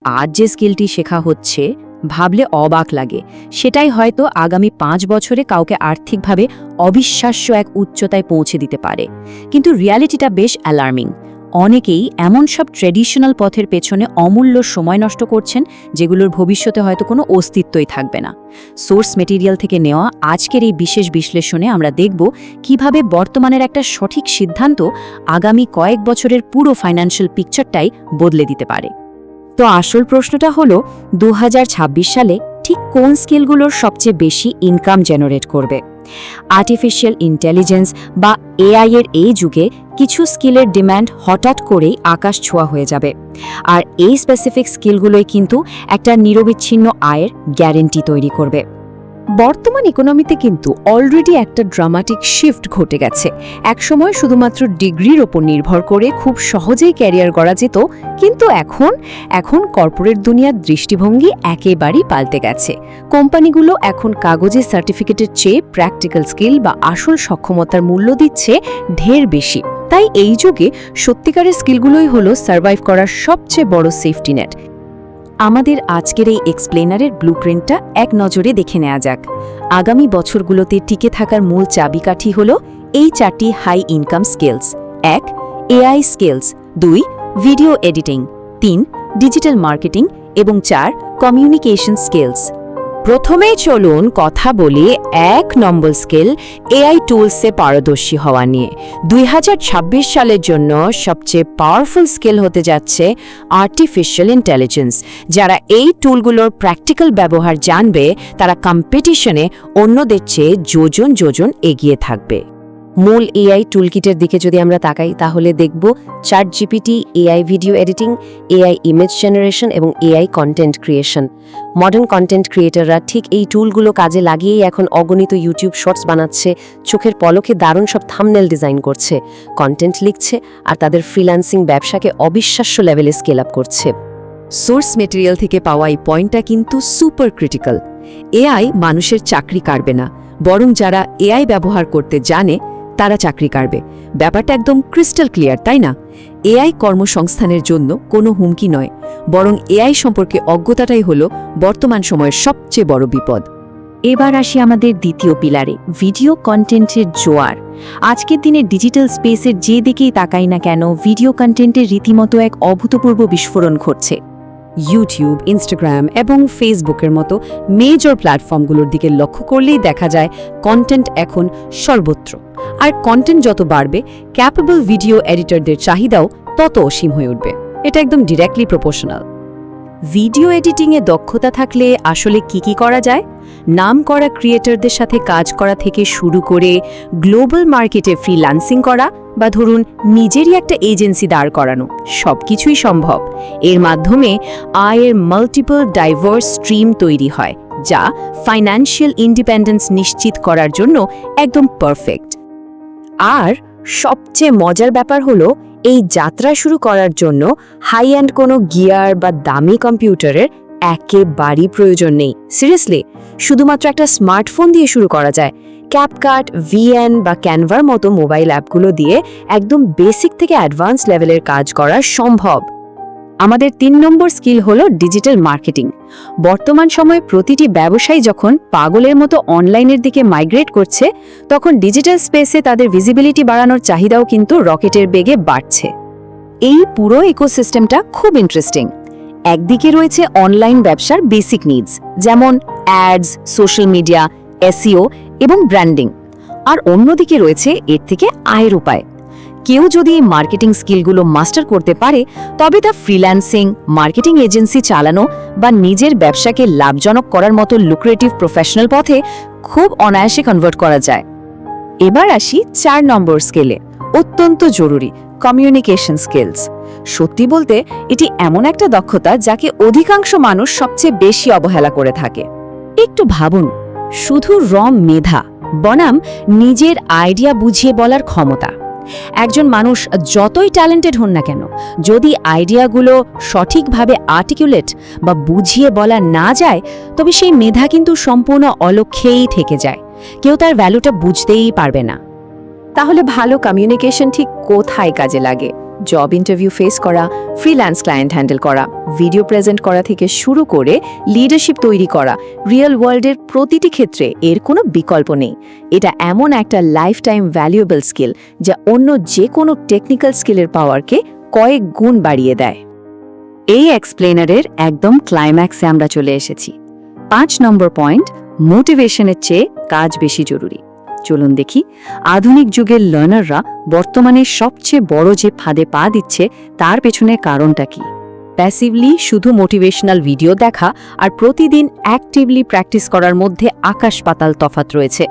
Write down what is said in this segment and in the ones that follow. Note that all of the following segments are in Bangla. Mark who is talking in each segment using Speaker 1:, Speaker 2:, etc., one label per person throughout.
Speaker 1: আজ যে স্কিলটি শেখা হচ্ছে ভাবলে অবাক লাগে, সেটাই হয়তো আগামী 5 বছরে কাউকে আর্থিকভাবে অবিশ্বাস্য এক উচ্চতায় পৌঁছে দিতে পারে। কিন্তু রিয়ালিটিটা বেশ অ্যালার্মিং। অনেকেই এমন সব ট্র্যাডিশনাল পথের পেছনে অমূল্য সময় নষ্ট করছেন যেগুলোর ভবিষ্যতে হয়তো কোনো অস্তিত্বই থাকবে না। সোর্স মেটেরিয়াল থেকে নেওয়া আজকের এই বিশেষ বিশ্লেষণে আমরা দেখব কিভাবে বর্তমানের একটা সঠিক সিদ্ধান্ত আগামী কয়েক বছরের পুরো ফাইন্যান্সিয়াল পিকচারটাই বদলে দিতে পারে। তো আসল প্রশ্নটা হলো 2026 সালে ঠিক কোন স্কিলগুলোর সবচেয়ে বেশি ইনকাম জেনারেট করবে। আর্টিফিশিয়াল ইন্টেলিজেন্স বা এআই এর এই যুগে কিছু স্কিলের ডিমান্ড হঠাৎ করেই আকাশ ছোঁয়া হয়ে যাবে, আর এই স্পেসিফিক স্কিলগুলোই কিন্তু একটা নিরবিচ্ছিন্ন আয়ের গ্যারেন্টি তৈরি করবে।
Speaker 2: বর্তমান ইকোনমিতে কিন্তু অলরেডি একটা ড্রামাটিক শিফট ঘটে গেছে। একসময় শুধুমাত্র ডিগ্রির ওপর নির্ভর করে খুব সহজেই ক্যারিয়ার গড়া যেত, কিন্তু এখন কর্পোরেট দুনিয়ার দৃষ্টিভঙ্গি একেবারেই পাল্টে গেছে। কোম্পানিগুলো এখন কাগজের সার্টিফিকেটের চেয়ে প্র্যাকটিক্যাল স্কিল বা আসল সক্ষমতার মূল্য দিচ্ছে ঢের বেশি। তাই এই যুগে সত্যিকারের স্কিলগুলোই হলো সার্ভাইভ করার সবচেয়ে বড় সেফটি নেট।
Speaker 1: আমাদের আজকের এই এক্সপ্লেনারের ব্লুপ্রিন্টটা এক নজরে দেখে নেওয়া যাক। আগামী বছরগুলোতে টিকে থাকার মূল চাবিকাঠি হল এই 4টি high income skills. 1. AI skills, 2. Video editing, 3. Digital marketing এবং 4. Communication skills. প্রথমেই চলুন কথা বলি 1 নম্বর স্কিল, এআই টুলসে পারদর্শী হওয়া নিয়ে। 2026 সালের জন্য সবচেয়ে পাওয়ারফুল স্কিল হতে যাচ্ছে আর্টিফিশিয়াল ইন্টেলিজেন্স। যারা এই টুলগুলোর প্র্যাকটিক্যাল ব্যবহার জানবে তারা কম্পিটিশনে অন্যদের চেয়ে যোজন এগিয়ে থাকবে। মূল এআই টুলকিটের দিকে যদি আমরা তাকাই তাহলে দেখব ChatGPT, AI video editing, AI image generation এবং AI content creation. Modern content ক্রিয়েটররা ঠিক এই টুলগুলো কাজে লাগিয়েই এখন অগণিত ইউটিউব শর্টস বানাচ্ছে, চোখের পলকে দারুণ সব থাম্বনেল ডিজাইন করছে, কন্টেন্ট লিখছে আর তাদের ফ্রিল্যান্সিং ব্যবসাকে অবিশ্বাস্য লেভেলে স্কেল আপ করছে। সোর্স মেটেরিয়াল থেকে পাওয়া এই পয়েন্টটা কিন্তু সুপার ক্রিটিক্যাল। এআই মানুষের চাকরি কাড়বে না, বরং যারা এআই ব্যবহার করতে জানে তারা চাকরি কাড়বে। ব্যাপারটা একদম ক্রিস্টাল ক্লিয়ার, তাই না? এআই কর্মসংস্থানের জন্য কোনো হুমকি নয়, বরং এআই সম্পর্কে অজ্ঞতাটাই হলো বর্তমান সময়ের সবচেয়ে বড় বিপদ। এবার আসি আমাদের দ্বিতীয় পিলারে, ভিডিও কন্টেন্টের জোয়ার। আজকের দিনে ডিজিটাল স্পেসের যে দিকেই তাকাই না কেন, ভিডিও কন্টেন্টের রীতিমতো এক অভূতপূর্ব বিস্ফোরণ ঘটছে। ইউটিউব, ইনস্টাগ্রাম এবং ফেসবুকের মতো মেজর প্ল্যাটফর্মগুলোর দিকে লক্ষ্য করলেই দেখা যায় কন্টেন্ট এখন সর্বত্র। আর কন্টেন্ট যত বাড়বে, ক্যাপেবল ভিডিও এডিটরদের চাহিদাও তত অসীম হয়ে উঠবে। এটা একদম ডিরেক্টলি প্রপোর্শনাল। ভিডিও এডিটিংয়ে দক্ষতা থাকলে আসলে কি করা যায়? নাম করা ক্রিয়েটরদের সাথে কাজ করা থেকে শুরু করে গ্লোবাল মার্কেটে ফ্রিল্যান্সিং করা বা ধরুন নিজেরই একটা এজেন্সি দাঁড় করানো, সবকিছুই সম্ভব। এর মাধ্যমে আয়ের মাল্টিপল ডাইভার্স স্ট্রিম তৈরি হয়, যা ফাইন্যান্সিয়াল ইন্ডিপেন্ডেন্স নিশ্চিত করার জন্য একদম পারফেক্ট। আর সবচেয়ে মজার ব্যাপার হলো, এই যাত্রা শুরু করার জন্য হাই এন্ড কোনো গিয়ার বা দামি কম্পিউটারের একেবারেই প্রয়োজন নেই। সিরিয়াসলি, শুধুমাত্র একটা স্মার্টফোন দিয়ে শুরু করা যায়। ক্যাপকাট, ভিএন বা ক্যানভার মতো মোবাইল অ্যাপগুলো দিয়ে একদম বেসিক থেকে অ্যাডভান্স লেভেলের কাজ করা সম্ভব। আমাদের 3 নম্বর স্কিল হলো ডিজিটাল মার্কেটিং। বর্তমান সময়ে প্রতিটি ব্যবসায়ী যখন পাগলের মতো অনলাইনের দিকে মাইগ্রেট করছে, তখন ডিজিটাল স্পেসে তাদের ভিজিবিলিটি বাড়ানোর চাহিদাও কিন্তু রকেটের বেগে বাড়ছে। এই পুরো ইকোসিস্টেমটা খুব ইন্টারেস্টিং। একদিকে রয়েছে অনলাইন ব্যবসার বেসিক নিডস, যেমন অ্যাডস, সোশ্যাল মিডিয়া, এসইও এবং ব্র্যান্ডিং। আর অন্যদিকে রয়েছে এর থেকে আয়ের উপায়। কেউ যদি এই মার্কেটিং স্কিলগুলো মাস্টার করতে পারে, তবে তা ফ্রিল্যান্সিং, মার্কেটিং এজেন্সি চালানো বা নিজের ব্যবসাকে লাভজনক করার মতো লুক্রেটিভ প্রফেশনাল পথে খুব অনায়াসে কনভার্ট করা যায়। এবার আসি 4 নম্বর স্কিলে, অত্যন্ত জরুরি, কমিউনিকেশন স্কিলস। সত্যি বলতে এটি এমন একটা দক্ষতা যাকে অধিকাংশ মানুষ সবচেয়ে বেশি অবহেলা করে থাকে। একটু ভাবুন, শুধু মেধা বনাম নিজের আইডিয়া বুঝিয়ে বলার ক্ষমতা। একজন মানুষ যতই ট্যালেন্টেড হন না কেন, যদি আইডিয়াগুলো সঠিকভাবে আর্টিকুলেট বা বুঝিয়ে বলা না যায়, তবে সেই মেধা কিন্তু সম্পূর্ণ অলক্ষ্যেই থেকে যায়। কেউ তার ভ্যালুটা বুঝতেই পারবে না। তাহলে ভালো কমিউনিকেশন ঠিক কোথায় কাজে লাগে? জব ইন্টারভিউ ফেস করা, ফ্রিল্যান্স ক্লায়েন্ট হ্যান্ডেল করা, ভিডিও প্রেজেন্ট করা থেকে শুরু করে লিডারশিপ তৈরি করা, রিয়েল ওয়ার্ল্ডের প্রতিটি ক্ষেত্রে এর কোনো বিকল্প নেই। এটা এমন একটা লাইফ টাইম ভ্যালুয়েবল স্কিল যা অন্য যে কোনো টেকনিক্যাল স্কিলের পাওয়ারকে কয়েক গুণ বাড়িয়ে দেয়। এই এক্সপ্লেনারের একদম ক্লাইম্যাক্সে আমরা চলে এসেছি। 5 নম্বর পয়েন্ট, মোটিভেশনের চেয়ে কাজ বেশি জরুরি। চলুন দেখি আধুনিক যুগের লার্নাররা বর্তমানে সবচেয়ে বড় যে ফাঁদে পা দিচ্ছে তার পেছনে কারণটা কি। প্যাসিভলি শুধু মোটিভেশনাল ভিডিও দেখা আর প্রতিদিন অ্যাক্টিভলি প্র্যাকটিস করার মধ্যে আকাশ পাতাল তফাৎ রয়েছে।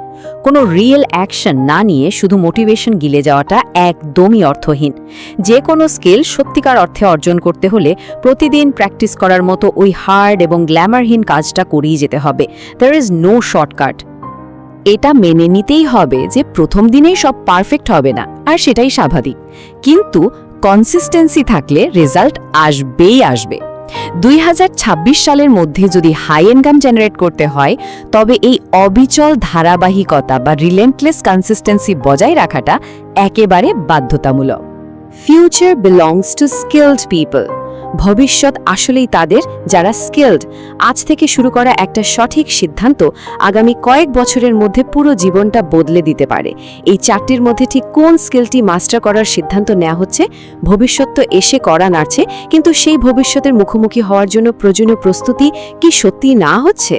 Speaker 1: কোনো রিয়েল অ্যাকশন না নিয়ে শুধু মোটিভেশন গিলে যাওয়াটা একদমই অর্থহীন। যে কোনো স্কিল সত্যিকার অর্থে অর্জন করতে হলে প্রতিদিন প্র্যাকটিস করার মতো ওই হার্ড এবং গ্ল্যামারহীন কাজটা করেই যেতে হবে। There is no shortcut. এটা মেনে নিতেই হবে যে প্রথম দিনেই সব পারফেক্ট হবে না, আর সেটাই স্বাভাবিক। কিন্তু কনসিস্টেন্সি থাকলে রেজাল্ট আসবেই আসবে। 2026 সালের মধ্যে যদি হাই ইনকাম জেনারেট করতে হয়, তবে এই অবিচল ধারাবাহিকতা বা রিলেন্টলেস কনসিস্টেন্সি বজায় রাখাটা একেবারে বাধ্যতামূলক। Future belongs to skilled people. ভবিষ্যৎ আসলেই তাদের যারা স্কিলড। আজ থেকে শুরু করা একটা সঠিক সিদ্ধান্ত আগামী কয়েক বছরের মধ্যে পুরো জীবনটা বদলে দিতে পারে। এই 4টির মধ্যে ঠিক কোন স্কিলটি মাস্টার করার সিদ্ধান্ত নেওয়া হচ্ছে? ভবিষ্যৎ তো এসে করা নাড়ছে, কিন্তু সেই ভবিষ্যতের মুখোমুখি হওয়ার জন্য প্রয়োজনীয় প্রস্তুতি কি সত্যি না হচ্ছে?